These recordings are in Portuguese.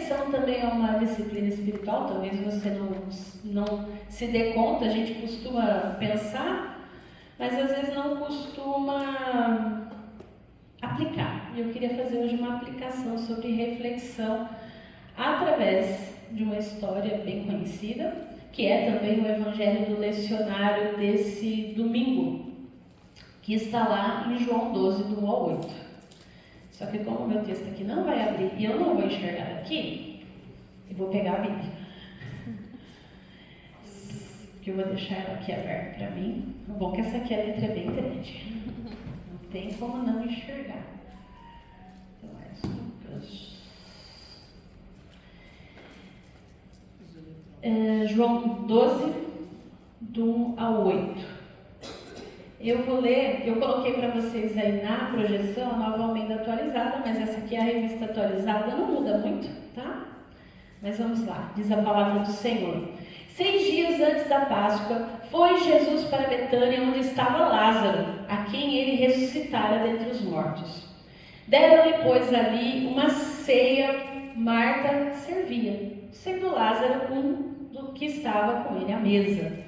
reflexão também é uma disciplina espiritual, talvez você não se dê conta, a gente costuma pensar, mas às vezes não costuma aplicar. E eu queria fazer hoje uma aplicação sobre reflexão através de uma história bem conhecida, que é também o evangelho do lecionário desse domingo, que está lá em João 12, do 1 ao 8. Só que como o meu texto aqui não vai abrir e eu não vou enxergar daqui, eu vou pegar a Bíblia. Que eu vou deixar ela aqui aberta para mim. Bom que essa aqui a letra é bem grande. Não tem como não enxergar. Então João 12, do 1 ao 8. Eu vou ler, eu coloquei para vocês aí na projeção a Nova Almeida atualizada, mas essa aqui é a revista atualizada, não muda muito, tá? Mas vamos lá, diz a palavra do Senhor. 6 dias antes da Páscoa, foi Jesus para Betânia, onde estava Lázaro, a quem ele ressuscitara dentre os mortos. Deram-lhe, pois, ali uma ceia, Marta servia, sendo Lázaro um do que estava com ele à mesa.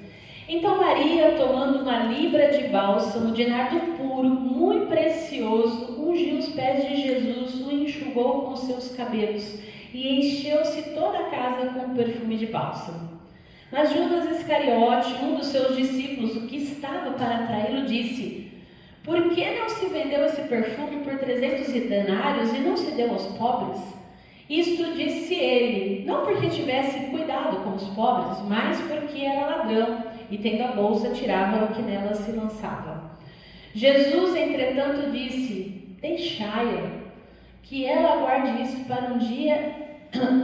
Então Maria, tomando uma libra de bálsamo de nardo puro, muito precioso, ungiu os pés de Jesus, o enxugou com seus cabelos e encheu-se toda a casa com perfume de bálsamo. Mas Judas Iscariote, um dos seus discípulos, o que estava para traí-lo, disse: por que não se vendeu esse perfume por 300 denários e não se deu aos pobres? Isto disse ele, não porque tivesse cuidado com os pobres, mas porque era ladrão, e tendo a bolsa, tirava o que nela se lançava. Jesus, entretanto, disse: deixai-a, que ela guarde isso para um dia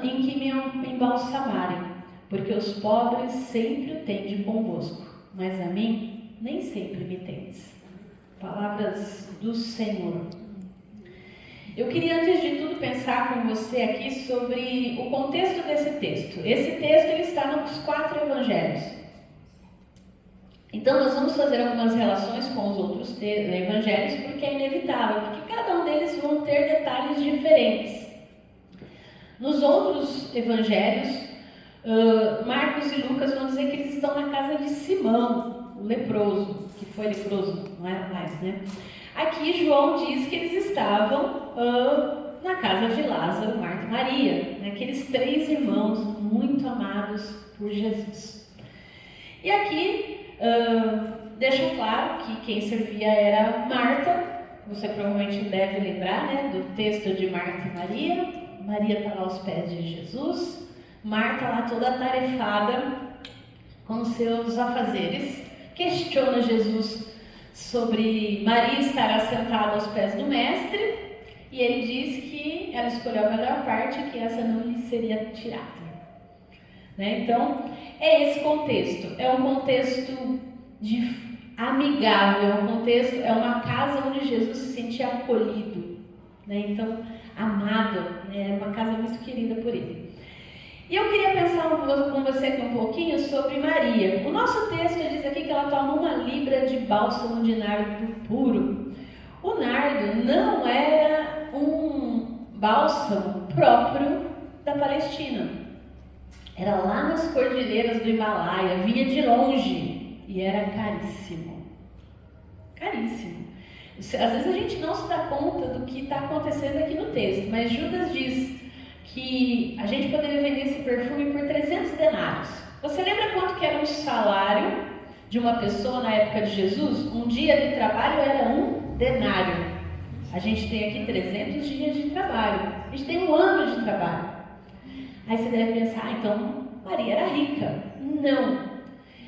em que me embalsamarem, porque os pobres sempre o têm convosco, mas a mim nem sempre me tendes. Palavras do Senhor. Eu queria, antes de tudo, pensar com você aqui sobre o contexto desse texto. Esse texto ele está nos 4 evangelhos. Então, nós vamos fazer algumas relações com os outros evangelhos, porque é inevitável, porque cada um deles vão ter detalhes diferentes. Nos outros evangelhos, Marcos e Lucas vão dizer que eles estão na casa de Simão, o leproso, que foi leproso, não era mais, né? Aqui João diz que eles estavam na casa de Lázaro, Marta e Maria, né? Aqueles 3 irmãos muito amados por Jesus. E aqui deixa claro que quem servia era Marta. Você provavelmente deve lembrar, né, do texto de Marta e Maria. Maria está lá aos pés de Jesus, Marta lá toda atarefada com seus afazeres, questiona Jesus sobre Maria estar assentada aos pés do mestre, e ele diz que ela escolheu a melhor parte, que essa não lhe seria tirada. Né? Então, é esse contexto, é um contexto amigável, é uma casa onde Jesus se sentia acolhido, né? Então, amado, né? É uma casa muito querida por ele. E eu queria pensar com você aqui um pouquinho sobre Maria. O nosso texto diz aqui que ela toma uma libra de bálsamo de nardo puro. O nardo não era um bálsamo próprio da Palestina. Era lá nas cordilheiras do Himalaia, vinha de longe e era caríssimo. Caríssimo. Às vezes a gente não se dá conta do que está acontecendo aqui no texto, mas Judas diz que a gente poderia vender esse perfume por 300 denários. Você lembra quanto que era um salário de uma pessoa na época de Jesus? Um dia de trabalho era 1 denário. A gente tem aqui 300 dias de trabalho. A gente tem 1 ano de trabalho. Aí você deve pensar, então Maria era rica. Não.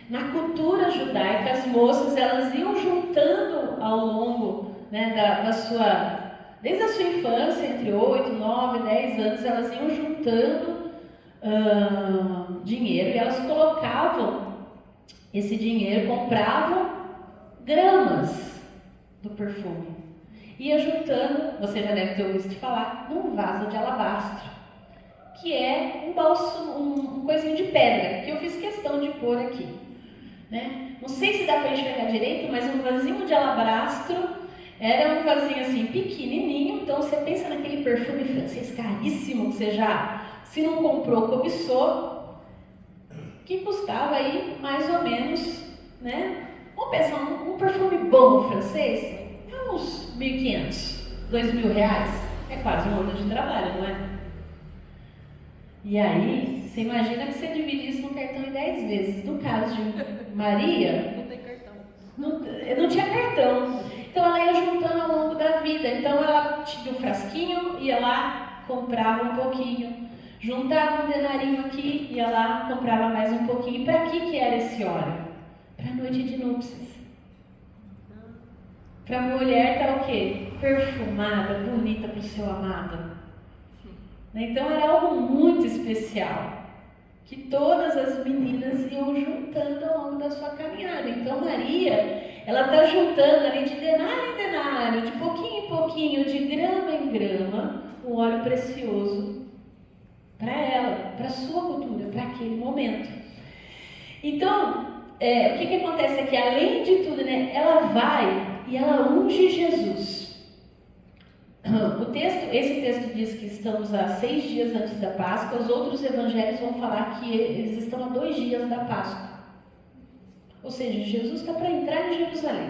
Na cultura judaica, as moças elas iam juntando ao longo, né, desde a sua infância, entre 8, 9, 10 anos, elas iam juntando dinheiro e elas colocavam esse dinheiro, compravam gramas do perfume. Ia juntando, você já deve ter ouvido falar, num vaso de alabastro, que é um bálsamo, um coisinho de pedra, que eu fiz questão de pôr aqui. Né? Não sei se dá para enxergar direito, mas um vasinho de alabastro era um vasinho assim pequenininho. Então você pensa naquele perfume francês caríssimo que você já se não comprou, cobiçou, que custava aí mais ou menos, né? Vamos pensar, um perfume bom francês, é uns 1.500, 2.000 reais. É quase um ano de trabalho, não é? E aí, você imagina que você divide isso no cartão em 10 vezes. No caso de Maria, Não tem cartão. Não tinha cartão. Então ela ia juntando ao longo da vida. Então ela tinha um frasquinho, ia lá, comprava um pouquinho. Juntava um denarinho aqui, ia lá, comprava mais um pouquinho. E para que era esse óleo? Para a noite de núpcias. Para a mulher estar o quê? Perfumada, bonita para o seu amado. Então era algo muito especial, que todas as meninas iam juntando ao longo da sua caminhada. Então Maria, ela está juntando ali de denário em denário, de pouquinho em pouquinho, de grama em grama, um óleo precioso para ela, para a sua cultura, para aquele momento. Então, o que acontece é que, além de tudo, né, ela vai e ela unge Jesus. Esse texto diz que estamos a 6 dias antes da Páscoa. Os outros evangelhos vão falar que eles estão a 2 dias da Páscoa. Ou seja, Jesus está para entrar em Jerusalém.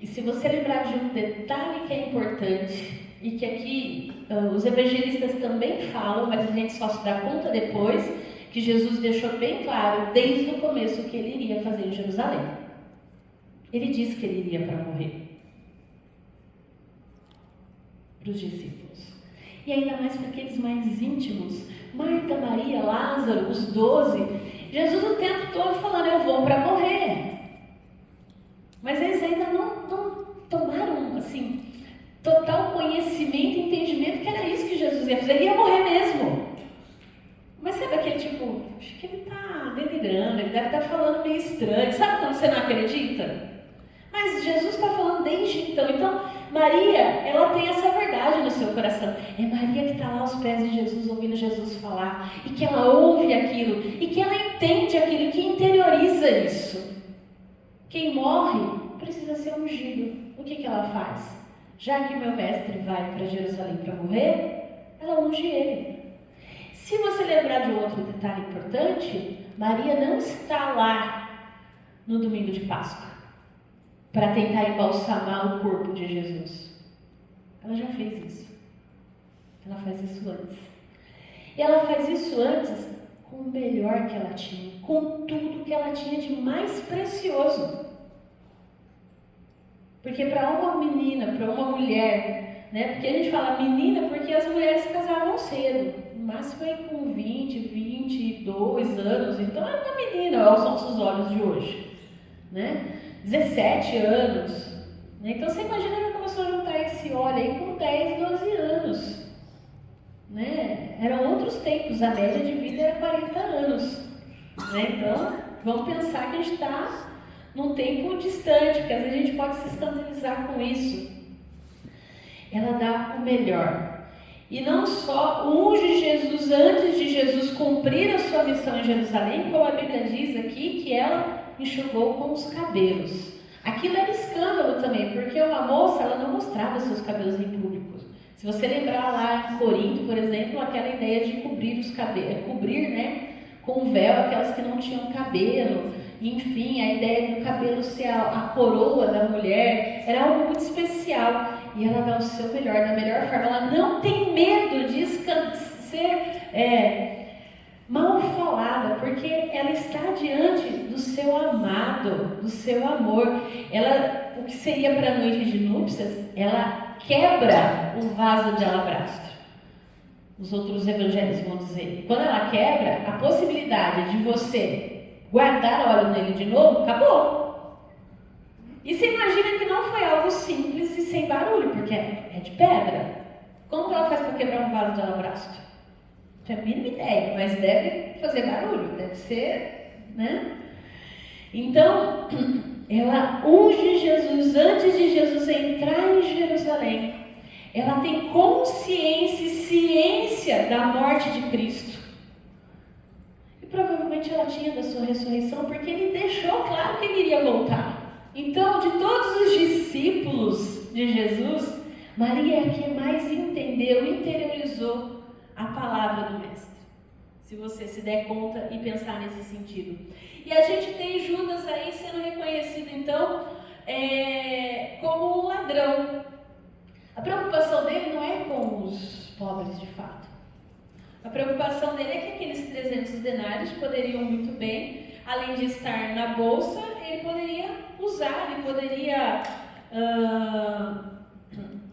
E se você lembrar de um detalhe que é importante, e que aqui os evangelistas também falam, mas a gente só se dá conta depois, que Jesus deixou bem claro desde o começo o que ele iria fazer em Jerusalém. Ele disse que ele iria para morrer para os discípulos. E ainda mais para aqueles mais íntimos, Marta, Maria, Lázaro, os 12, Jesus o tempo todo falando, eu vou para morrer. Mas eles ainda não tomaram, assim, total conhecimento e entendimento que era isso que Jesus ia fazer. Ele ia morrer mesmo. Mas sabe aquele tipo, acho que ele está delirando, ele deve estar falando meio estranho. Sabe quando você não acredita? Mas Jesus está falando desde então. Então, Maria, ela tem essa verdade no seu coração. É Maria que está lá aos pés de Jesus, ouvindo Jesus falar. E que ela ouve aquilo. E que ela entende aquilo, que interioriza isso. Quem morre precisa ser ungido. O que ela faz? Já que meu mestre vai para Jerusalém para morrer, ela unge ele. Se você lembrar de outro detalhe importante, Maria não está lá no domingo de Páscoa para tentar embalsamar o corpo de Jesus. Ela já fez isso. Ela faz isso antes. E ela faz isso antes com o melhor que ela tinha, com tudo que ela tinha de mais precioso. Porque para uma menina, para uma mulher, né? Porque a gente fala menina porque as mulheres se casavam cedo. No máximo foi com 20, 22 anos. Então era uma menina aos nossos olhos de hoje, né? 17 anos. Então você imagina que ela começou a juntar esse óleo aí com 10, 12 anos. Né? Eram outros tempos, a média de vida era 40 anos. Né? Então, vamos pensar que a gente está num tempo distante, porque às vezes a gente pode se escandalizar com isso. Ela dá o melhor. E não só unge Jesus antes de Jesus cumprir a sua missão em Jerusalém, como a Bíblia diz aqui, que ela enxugou com os cabelos. Aquilo era escândalo também, porque uma moça, ela não mostrava seus cabelos em público. Se você lembrar lá em Corinto, por exemplo, aquela ideia de cobrir os cabelos, cobrir, né, com véu aquelas que não tinham cabelo, enfim, a ideia do cabelo ser a coroa da mulher, era algo muito especial. E ela dá o seu melhor, da melhor forma. Ela não tem medo de ser mal falada, porque ela está diante do seu amado, do seu amor. Ela, o que seria para a noite de núpcias, ela quebra o vaso de alabastro. Os outros evangelhos vão dizer. Quando ela quebra, a possibilidade de você guardar óleo nele de novo, acabou. E você imagina que não foi algo simples e sem barulho, porque é de pedra. Como que ela faz para quebrar um vaso de alabastro? Não tenho a mínima ideia, mas deve fazer barulho, deve ser, né? Então, ela unge Jesus antes de Jesus entrar em Jerusalém. Ela tem consciência e ciência da morte de Cristo. E provavelmente ela tinha da sua ressurreição, porque ele deixou claro que ele iria voltar. Então, de todos os discípulos de Jesus, Maria é a que mais entendeu, interiorizou a a palavra do Mestre. Se você se der conta e pensar nesse sentido. E a gente tem Judas aí sendo reconhecido, então, como um ladrão. A preocupação dele não é com os pobres, de fato. A preocupação dele é que aqueles 300 denários poderiam muito bem, além de estar na bolsa, ele poderia usar, ele poderia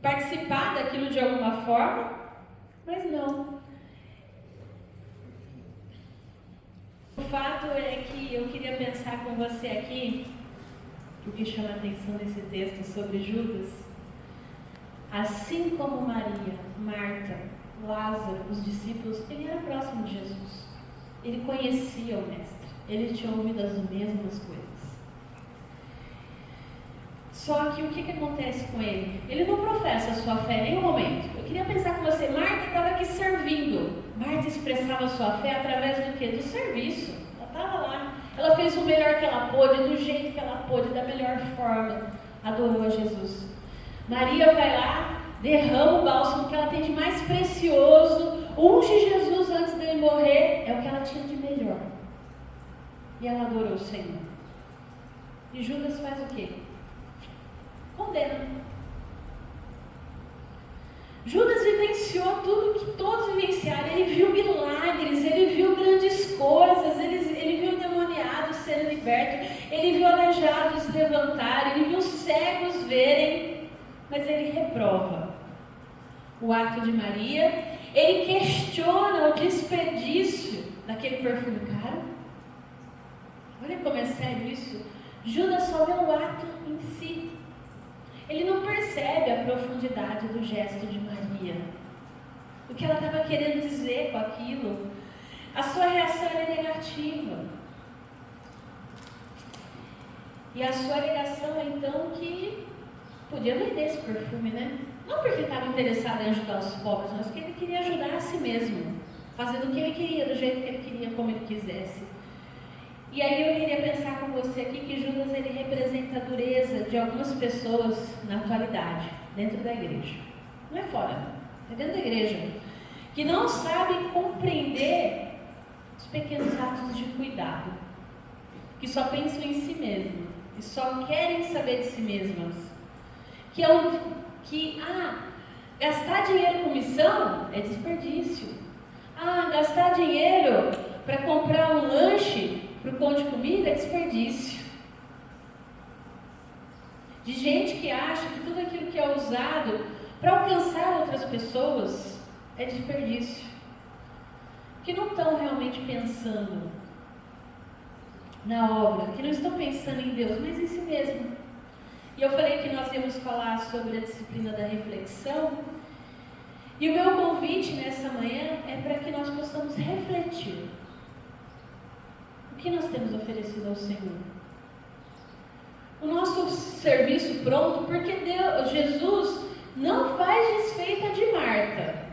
participar daquilo de alguma forma, mas não. O fato é que eu queria pensar com você aqui, o que chama a atenção nesse texto sobre Judas, assim como Maria, Marta, Lázaro, os discípulos, ele era próximo de Jesus. Ele conhecia o Mestre, ele tinha ouvido as mesmas coisas. Só que o que acontece com ele? Ele não professa a sua fé em nenhum momento. Eu queria pensar com você, Marta estava aqui servindo. Marta expressava a sua fé através do quê? Do serviço. Ela estava lá. Ela fez o melhor que ela pôde, do jeito que ela pôde, da melhor forma. Adorou a Jesus. Maria vai lá, derrama o bálsamo que ela tem de mais precioso, unge Jesus antes dele morrer, é o que ela tinha de melhor. E ela adorou o Senhor. E Judas faz o quê? Condena. Judas vivenciou tudo que todos vivenciaram. Ele viu milagres, ele viu grandes coisas, ele viu endemoniados serem libertos, ele viu aleijados levantarem, ele viu cegos verem, mas ele reprova o ato de Maria, ele questiona o desperdício daquele perfume caro. Olha como é sério isso. Judas só vê o ato em si. Ele não percebe a profundidade do gesto de Maria. O que ela estava querendo dizer com aquilo. A sua reação é negativa. E a sua alegação é então que podia vender esse perfume, né? Não porque estava interessado em ajudar os pobres, mas porque ele queria ajudar a si mesmo. Fazendo o que ele queria, do jeito que ele queria, como ele quisesse. E aí eu queria pensar com você aqui que Judas ele representa a dureza de algumas pessoas na atualidade, dentro da igreja. Não é fora, é dentro da igreja. Que não sabem compreender os pequenos atos de cuidado. Que só pensam em si mesmos. Que só querem saber de si mesmas. Gastar dinheiro com missão é desperdício. Gastar dinheiro para comprar um lanche para o pão de comida é desperdício. De gente que acha que tudo aquilo que é usado para alcançar outras pessoas é desperdício. Que não estão realmente pensando na obra, que não estão pensando em Deus, mas em si mesmo. E eu falei que nós íamos falar sobre a disciplina da reflexão. E o meu convite nessa manhã é para que nós possamos refletir. O que nós temos oferecido ao Senhor? O nosso serviço pronto, porque Jesus não faz desfeita de Marta.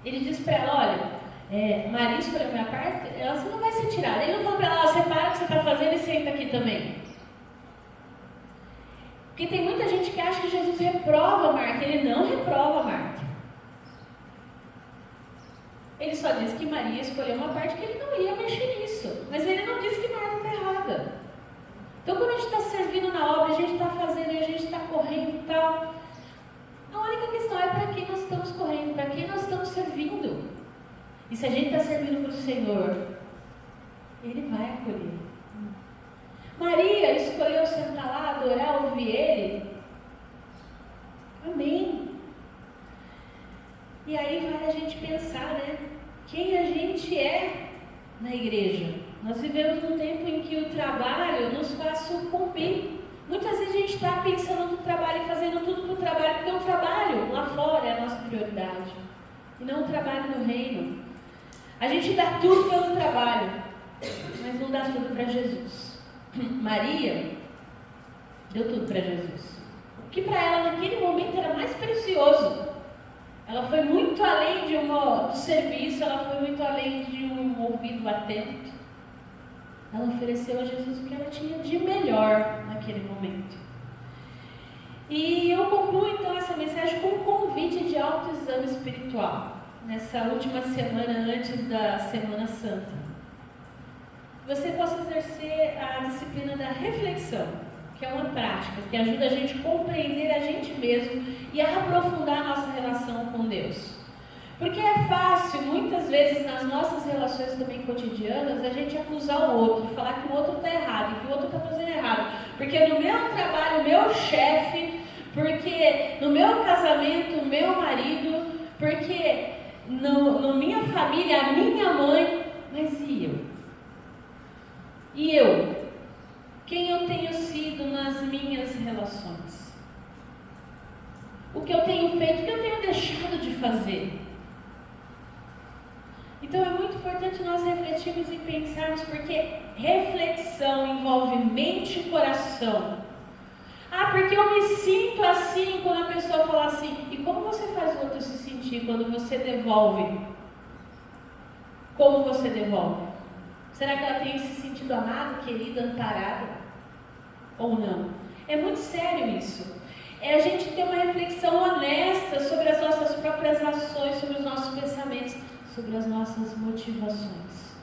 Ele diz para ela, olha, Maria escolheu a minha parte, ela não vai ser tirada. Ele não falou para ela, separa o que você está fazendo e senta aqui também. Porque tem muita gente que acha que Jesus reprova Marta. Ele não reprova Marta. Ele só diz que Maria escolheu uma parte que ele não ia mexer nisso. Mas ele não diz que Marta está errada. Então, quando a gente está servindo na obra, a gente está fazendo e a gente está correndo e tal, a única questão é para quem nós estamos correndo, para quem nós estamos servindo. E se a gente está servindo para o Senhor, Ele vai acolher. Maria escolheu sentar lá, adorar, ouvir Ele. Amém. E aí vai a gente pensar, né? Quem a gente é na igreja. Nós vivemos num tempo em que o trabalho nos faz sucumbir. Muitas vezes a gente está pensando no trabalho e fazendo tudo para o trabalho, porque o trabalho lá fora é a nossa prioridade. E não o trabalho no reino. A gente dá tudo pelo trabalho, mas não dá tudo para Jesus. Maria deu tudo para Jesus. O que para ela naquele momento era mais precioso. Ela foi muito além do serviço, ela foi muito além de um ouvido atento. Ela ofereceu a Jesus o que ela tinha de melhor naquele momento. E eu concluo então essa mensagem com um convite de autoexame espiritual. nessa última semana antes da Semana Santa, você possa exercer a disciplina da reflexão, que é uma prática que ajuda a gente a compreender a gente mesmo e a aprofundar a nossa relação com Deus. Porque é fácil, muitas vezes, nas nossas relações também cotidianas, a gente acusar o outro, falar que o outro está errado, que o outro está fazendo errado. Porque no meu trabalho, o meu chefe, porque no meu casamento, o meu marido, porque na minha família, a minha mãe, mas e eu? E eu? Quem eu tenho sido nas minhas relações? O que eu tenho feito, o que eu tenho deixado de fazer? Então é muito importante nós refletirmos e pensarmos, porque reflexão envolve mente e coração. Ah, porque eu me sinto assim quando a pessoa fala assim. E como você faz o outro se sentir quando você devolve? Como você devolve? Será que ela tem se sentido amada, querida, amparada? Ou não? É muito sério isso. É a gente ter uma reflexão honesta sobre as nossas próprias ações, sobre os nossos pensamentos, sobre as nossas motivações.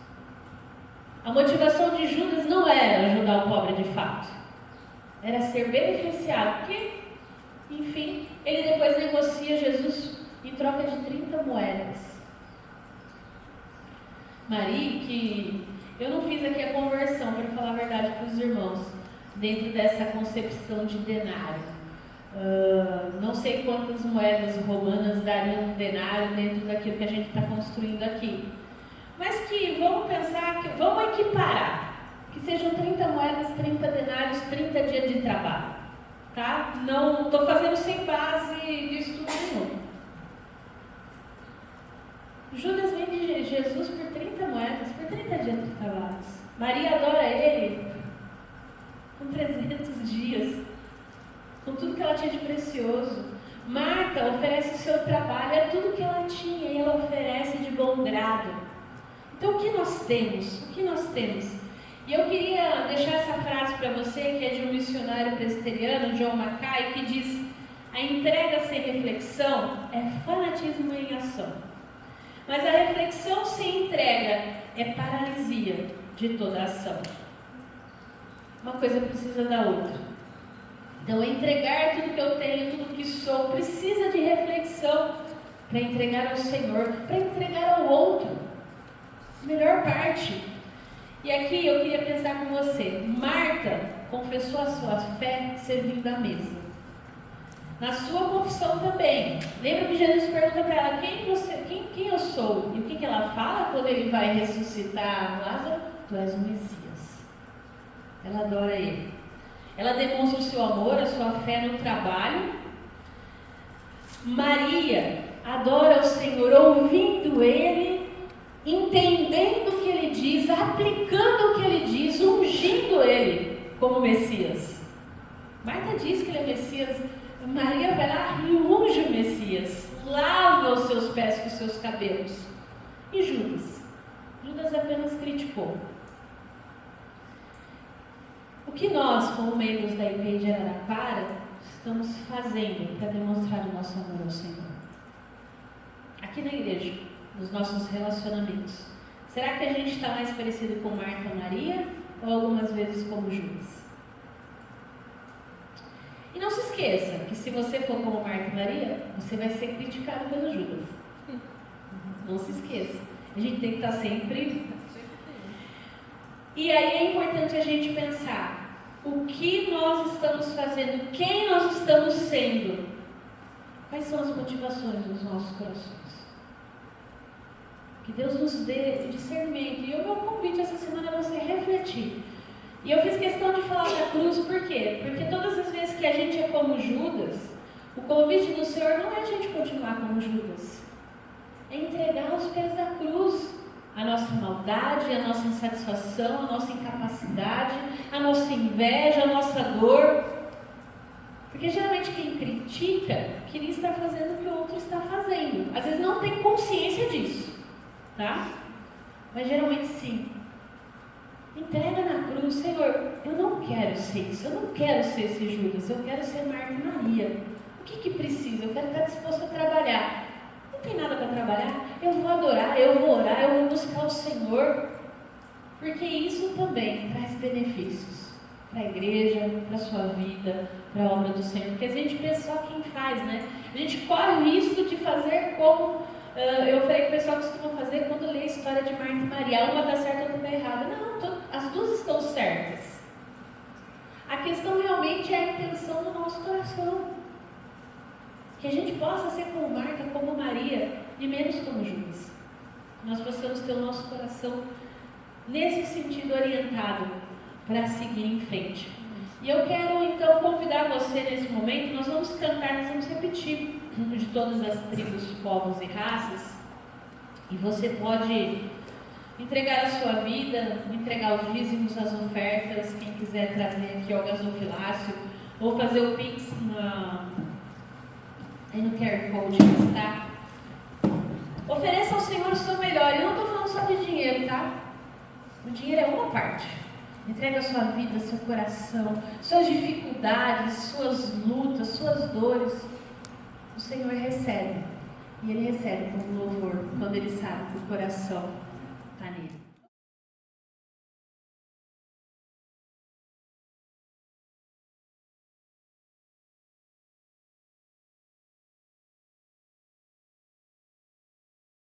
A motivação de Judas não era ajudar o pobre de fato. Era ser beneficiado, porque, enfim, ele depois negocia Jesus em troca de 30 moedas. Maria, que eu não fiz aqui a conversão, para falar a verdade para os irmãos, dentro dessa concepção de denário. Não sei quantas moedas romanas dariam um denário dentro daquilo que a gente está construindo aqui. Mas que vamos pensar, que vamos equiparar. Que sejam 30 moedas, 30 denários, 30 dias de trabalho. Tá? Não estou fazendo sem base de estudo nenhum. Judas vende Jesus por 30 moedas, por 30 dias de trabalho. Maria adora ele com 300 dias, com tudo que ela tinha de precioso. Marta oferece o seu trabalho, é tudo que ela tinha, e ela oferece de bom grado. Então o que nós temos? O que nós temos? E eu queria deixar essa frase para você, que é de um missionário presbiteriano, John Mackay, que diz: a entrega sem reflexão é fanatismo em ação. Mas a reflexão sem entrega é paralisia de toda a ação. Uma coisa precisa da outra. Então, entregar tudo que eu tenho, tudo que sou, precisa de reflexão para entregar ao Senhor, para entregar ao outro. Melhor parte. E aqui eu queria pensar com você. Marta confessou a sua fé servindo a mesa. Na sua confissão também. Lembra que Jesus pergunta para ela: quem eu sou? E o que ela fala quando ele vai ressuscitar Lázaro? Tu és o Messias. Ela adora ele. Ela demonstra o seu amor, a sua fé no trabalho. Maria adora o Senhor ouvindo ele, entendendo o que ele diz, aplicando o que ele diz, ungindo ele como Messias. Marta diz que ele é Messias. Maria vai lá e unge o Messias, lava os seus pés com os seus cabelos. E Judas? Judas apenas criticou. O que nós, como membros da IPI de Araraquara, estamos fazendo para demonstrar o nosso amor ao Senhor? Aqui na igreja, nos nossos relacionamentos. Será que a gente está mais parecido com Marta e Maria ou algumas vezes como Judas? E não se esqueça que se você for como Marta e Maria, você vai ser criticado pelo Judas. Não se esqueça. A gente tem que estar sempre... E aí é importante a gente pensar o que nós estamos fazendo, quem nós estamos sendo, quais são as motivações dos nossos corações. Que Deus nos dê discernimento. E o meu convite essa semana é você refletir. E eu fiz questão de falar da cruz, por quê? Porque todas as vezes que a gente é como Judas, o convite do Senhor não é a gente continuar como Judas, é entregar aos pés da cruz a nossa maldade, a nossa insatisfação, a nossa incapacidade, a nossa inveja, a nossa dor. Porque geralmente quem critica queria estar fazendo o que o outro está fazendo. Às vezes não tem consciência disso, tá? Mas geralmente sim. Entrega na cruz: Senhor, eu não quero ser isso, eu não quero ser esse Judas, eu quero ser Marta e Maria. O que precisa? Eu quero estar disposto a trabalhar. tem nada para trabalhar, eu vou adorar, eu vou orar, eu vou buscar o Senhor, porque isso também traz benefícios para a igreja, para a sua vida, para a obra do Senhor, porque a gente pensa só quem faz, né? A gente corre o risco de fazer como eu falei que o pessoal costuma fazer quando lê a história de Marta e Maria, uma está certa, outra está errada. Não, as duas estão certas. A questão realmente é a intenção do nosso coração, que a gente possa ser como Marta, como Maria, e menos como Judas. Nós possamos ter o nosso coração nesse sentido orientado para seguir em frente. E eu quero então convidar você nesse momento, nós vamos cantar, nós vamos repetir de todas as tribos, povos e raças, e você pode entregar a sua vida, entregar os dízimos, as ofertas, quem quiser trazer aqui ao gasofilácio, ou fazer o Pix aí no QR Code que está. Ofereça ao Senhor o seu melhor. Eu não estou falando só de dinheiro, tá? O dinheiro é uma parte. Entrega a sua vida, seu coração, suas dificuldades, suas lutas, suas dores. O Senhor recebe. E Ele recebe com louvor quando Ele sabe que o coração está nele.